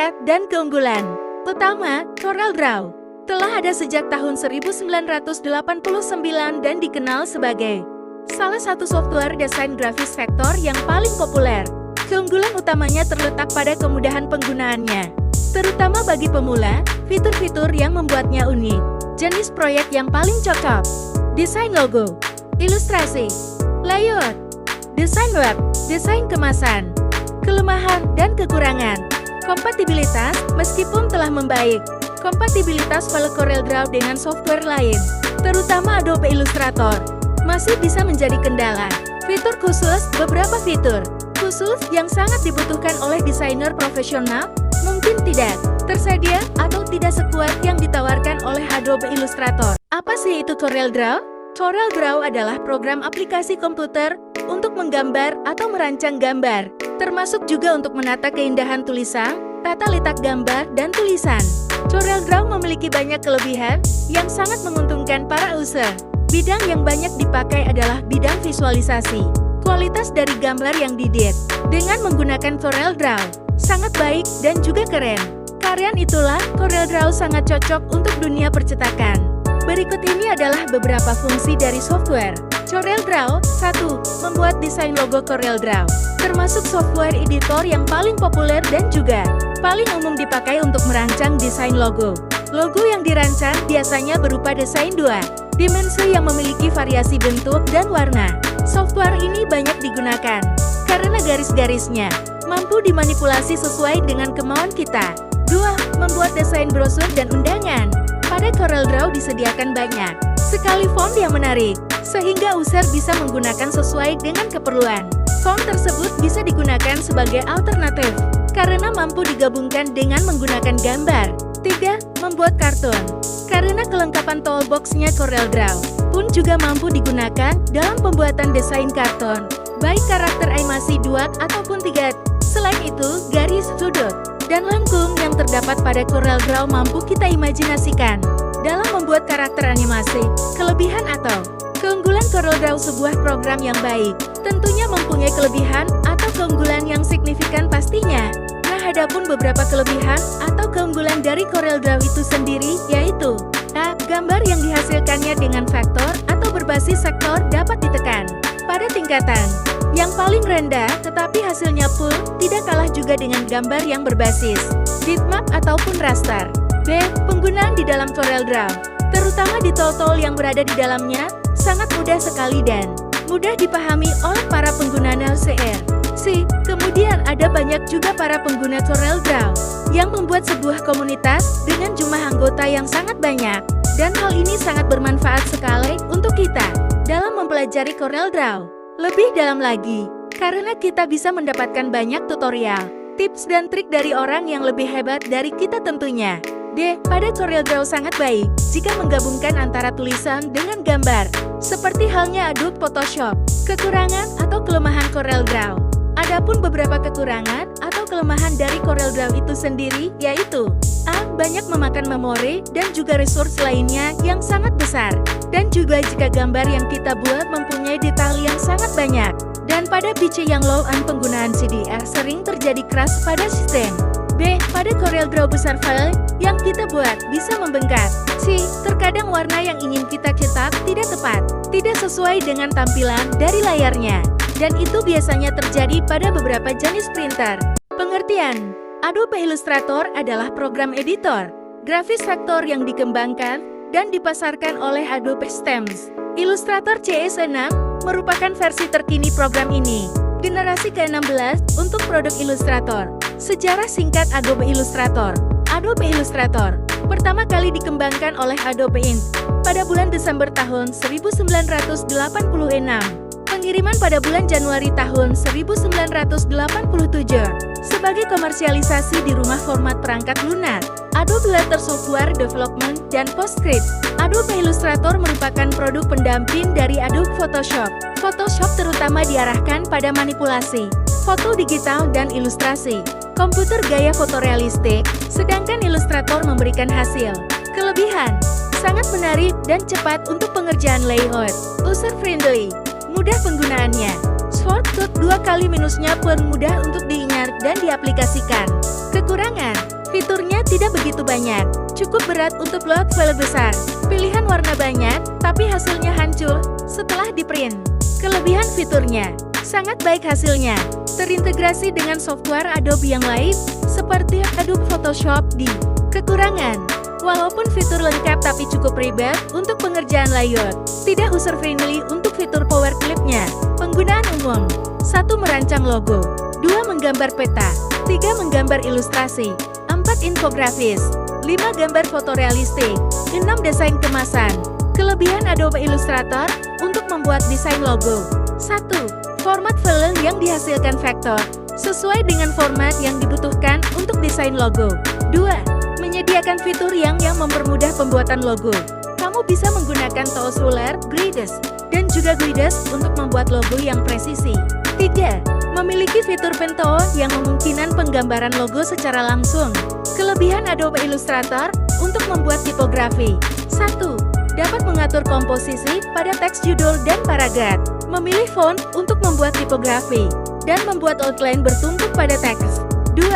Manfaat dan keunggulan utama CorelDRAW telah ada sejak tahun 1989 dan dikenal sebagai salah satu software desain grafis vektor yang paling populer. Keunggulan utamanya terletak pada kemudahan penggunaannya, terutama bagi pemula, fitur-fitur yang membuatnya unik, jenis proyek yang paling cocok, desain logo, ilustrasi, layout, desain web, desain kemasan, kelemahan dan kekurangan. Kompatibilitas, meskipun telah membaik, kompatibilitas file CorelDRAW dengan software lain, terutama Adobe Illustrator, masih bisa menjadi kendala. Fitur khusus, beberapa fitur khusus yang sangat dibutuhkan oleh desainer profesional, mungkin tidak tersedia atau tidak sekuat yang ditawarkan oleh Adobe Illustrator. Apa sih itu CorelDRAW? CorelDRAW adalah program aplikasi komputer untuk menggambar atau merancang gambar, termasuk juga untuk menata keindahan tulisan, tata letak gambar, dan tulisan. CorelDRAW memiliki banyak kelebihan yang sangat menguntungkan para user. Bidang yang banyak dipakai adalah bidang visualisasi. Kualitas dari gambar yang diedit dengan menggunakan CorelDRAW sangat baik dan juga keren. Karena itulah CorelDRAW sangat cocok untuk dunia percetakan. Berikut ini adalah beberapa fungsi dari software CorelDRAW. 1. Membuat desain logo CorelDRAW, termasuk software editor yang paling populer dan juga paling umum dipakai untuk merancang desain logo. Logo yang dirancang biasanya berupa desain 2 dimensi yang memiliki variasi bentuk dan warna. Software ini banyak digunakan karena garis-garisnya mampu dimanipulasi sesuai dengan kemauan kita. 2. Membuat desain brosur dan undangan. Pada CorelDRAW disediakan banyak sekali font yang menarik, sehingga user bisa menggunakan sesuai dengan keperluan. Font tersebut bisa digunakan sebagai alternatif karena mampu digabungkan dengan menggunakan gambar. 3. Membuat kartun. Karena kelengkapan toolbox-nya CorelDRAW pun juga mampu digunakan dalam pembuatan desain kartun, baik karakter animasi 2 ataupun 3. Selain itu, garis, sudut, dan lengkung yang terdapat pada CorelDRAW mampu kita imajinasikan dalam membuat karakter animasi. Kelebihan atau keunggulan CorelDRAW, sebuah program yang baik tentunya mempunyai kelebihan atau keunggulan yang signifikan pastinya. Nah, adapun beberapa kelebihan atau keunggulan dari CorelDRAW itu sendiri yaitu: A. Gambar yang dihasilkannya dengan vektor atau berbasis sektor dapat ditekan pada tingkatan yang paling rendah, tetapi hasilnya pun tidak kalah juga dengan gambar yang berbasis bitmap ataupun raster. B. Penggunaan di dalam CorelDRAW, terutama di tool-tool yang berada di dalamnya, sangat mudah sekali dan mudah dipahami oleh para pengguna LCR. C. Kemudian ada banyak juga para pengguna CorelDRAW yang membuat sebuah komunitas dengan jumlah anggota yang sangat banyak, dan hal ini sangat bermanfaat sekali untuk kita dalam mempelajari CorelDRAW lebih dalam lagi, karena kita bisa mendapatkan banyak tutorial, tips dan trik dari orang yang lebih hebat dari kita tentunya. D. Pada CorelDRAW sangat baik jika menggabungkan antara tulisan dengan gambar, seperti halnya Adobe Photoshop. Kekurangan atau kelemahan CorelDRAW. Adapun beberapa kekurangan atau kelemahan dari CorelDRAW itu sendiri yaitu: A. Banyak memakan memori dan juga resource lainnya yang sangat besar, dan juga jika gambar yang kita buat mempunyai detail yang sangat banyak, dan pada PC yang low-end penggunaan CDR sering terjadi crash pada sistem. B. Pada CorelDRAW besar file yang kita buat bisa membengkak. C. Terkadang warna yang ingin kita cetak tidak tepat, tidak sesuai dengan tampilan dari layarnya, dan itu biasanya terjadi pada beberapa jenis printer. Pengertian: Adobe Illustrator adalah program editor grafis vektor yang dikembangkan dan dipasarkan oleh Adobe Systems. Illustrator CS6 merupakan versi terkini program ini, generasi ke-16 untuk produk Illustrator. Sejarah singkat Adobe Illustrator. Adobe Illustrator pertama kali dikembangkan oleh Adobe Inc. pada bulan Desember tahun 1986. Pengiriman pada bulan Januari tahun 1987. Sebagai komersialisasi di rumah format perangkat lunak, Adobe Letter Software Development, dan PostScript. Adobe Illustrator merupakan produk pendamping dari Adobe Photoshop. Photoshop terutama diarahkan pada manipulasi foto digital dan ilustrasi komputer gaya fotorealistik, sedangkan Illustrator memberikan hasil. Kelebihan: sangat menarik dan cepat untuk pengerjaan layout, user-friendly, mudah penggunaannya. Shortcut 2 kali minusnya pun mudah untuk diingat dan diaplikasikan. Kekurangan: Fiturnya tidak begitu banyak, cukup berat untuk load file besar. Pilihan warna banyak, tapi hasilnya hancur setelah di-print. Kelebihan fiturnya, sangat baik hasilnya. Terintegrasi dengan software Adobe yang lain, seperti Adobe Photoshop di. Kekurangan, walaupun fitur lengkap tapi cukup ribet untuk pengerjaan layout. Tidak user-friendly untuk fitur power clip-nya. Penggunaan umum, 1. Merancang logo, 2. Menggambar peta, 3. Menggambar ilustrasi, 4. Infografis, 5. Gambar fotorealistik, 6. Desain kemasan. Kelebihan Adobe Illustrator untuk membuat desain logo. 1. Format file yang dihasilkan vektor, sesuai dengan format yang dibutuhkan untuk desain logo. 2. Menyediakan fitur yang mempermudah pembuatan logo. Kamu bisa menggunakan tools ruler, grids, dan juga grids untuk membuat logo yang presisi. 3. Memiliki fitur pen tool yang memungkinkan penggambaran logo secara langsung. Kelebihan Adobe Illustrator untuk membuat tipografi. 1. Dapat mengatur komposisi pada teks judul dan paragraf. Memilih font untuk membuat tipografi, dan membuat outline bertumpuk pada teks. 2.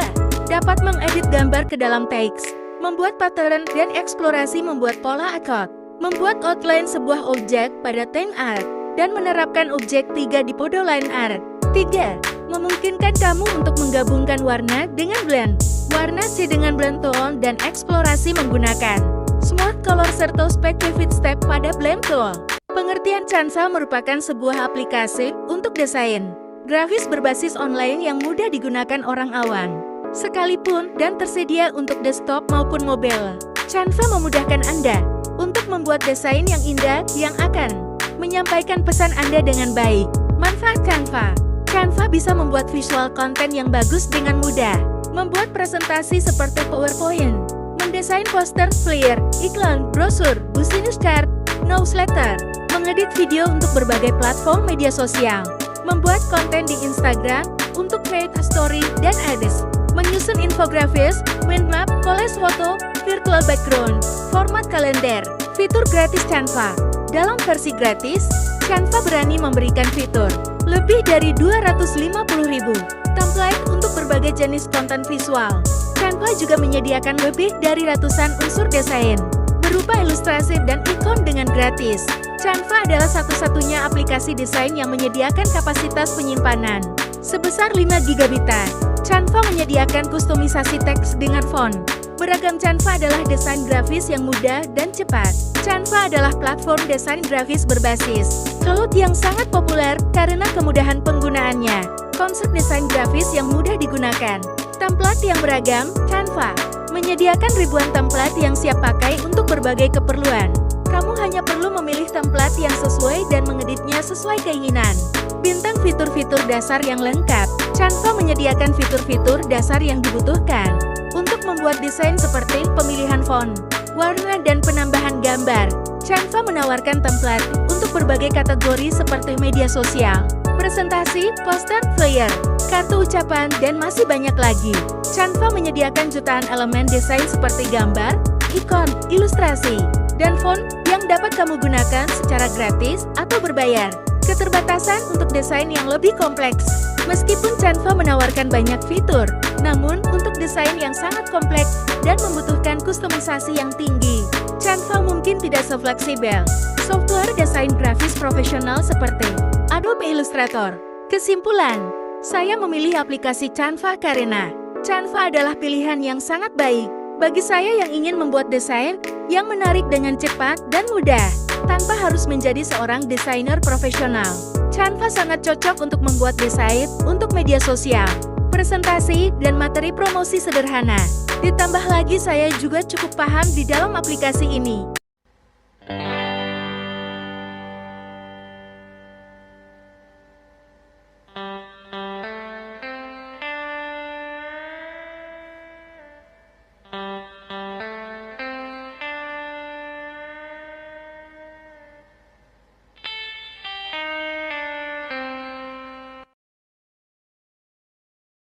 Dapat mengedit gambar ke dalam teks, membuat pattern dan eksplorasi membuat pola akot, membuat outline sebuah objek pada Line Art, dan menerapkan objek 3 di Podo Line Art. 3. Memungkinkan kamu untuk menggabungkan warna dengan blend, warna C dengan blend tool, dan eksplorasi menggunakan Smooth Color serta Specific Step pada blend tool. Pengertian Canva merupakan sebuah aplikasi untuk desain grafis berbasis online yang mudah digunakan orang awam, sekalipun dan tersedia untuk desktop maupun mobile. Canva memudahkan Anda untuk membuat desain yang indah yang akan menyampaikan pesan Anda dengan baik. Manfaat Canva. Canva bisa membuat visual konten yang bagus dengan mudah, membuat presentasi seperti PowerPoint, mendesain poster, flyer, iklan, brosur, business card, newsletter, mengedit video untuk berbagai platform media sosial, membuat konten di Instagram untuk create a story dan ads, menyusun infografis, mind map, collage foto, virtual background, format kalender. Fitur gratis Canva. Dalam versi gratis, Canva berani memberikan fitur lebih dari 250.000 template untuk berbagai jenis konten visual. Canva juga menyediakan lebih dari ratusan unsur desain berupa ilustrasi dan ikon dengan gratis. Canva adalah satu-satunya aplikasi desain yang menyediakan kapasitas penyimpanan sebesar 5 GB. Canva menyediakan kustomisasi teks dengan font. Beragam Canva adalah desain grafis yang mudah dan cepat. Canva adalah platform desain grafis berbasis cloud yang sangat populer karena kemudahan penggunaannya. Konsep desain grafis yang mudah digunakan. Template yang beragam, Canva menyediakan ribuan template yang siap pakai untuk berbagai keperluan. Kamu hanya perlu memilih template yang sesuai dan mengeditnya sesuai keinginan. Bintang fitur-fitur dasar yang lengkap. Canva menyediakan fitur-fitur dasar yang dibutuhkan untuk membuat desain seperti pemilihan font, warna, dan penambahan gambar. Canva menawarkan template untuk berbagai kategori seperti media sosial, presentasi, poster, flyer, kartu ucapan, dan masih banyak lagi. Canva menyediakan jutaan elemen desain seperti gambar, ikon, ilustrasi, dan font yang dapat kamu gunakan secara gratis atau berbayar. Keterbatasan untuk desain yang lebih kompleks. Meskipun Canva menawarkan banyak fitur, namun untuk desain yang sangat kompleks dan membutuhkan kustomisasi yang tinggi, Canva mungkin tidak sefleksibel software desain grafis profesional seperti Adobe Illustrator. Kesimpulan, saya memilih aplikasi Canva karena Canva adalah pilihan yang sangat baik bagi saya yang ingin membuat desain yang menarik dengan cepat dan mudah, tanpa harus menjadi seorang desainer profesional. Canva sangat cocok untuk membuat desain untuk media sosial, presentasi, dan materi promosi sederhana. Ditambah lagi saya juga cukup paham di dalam aplikasi ini.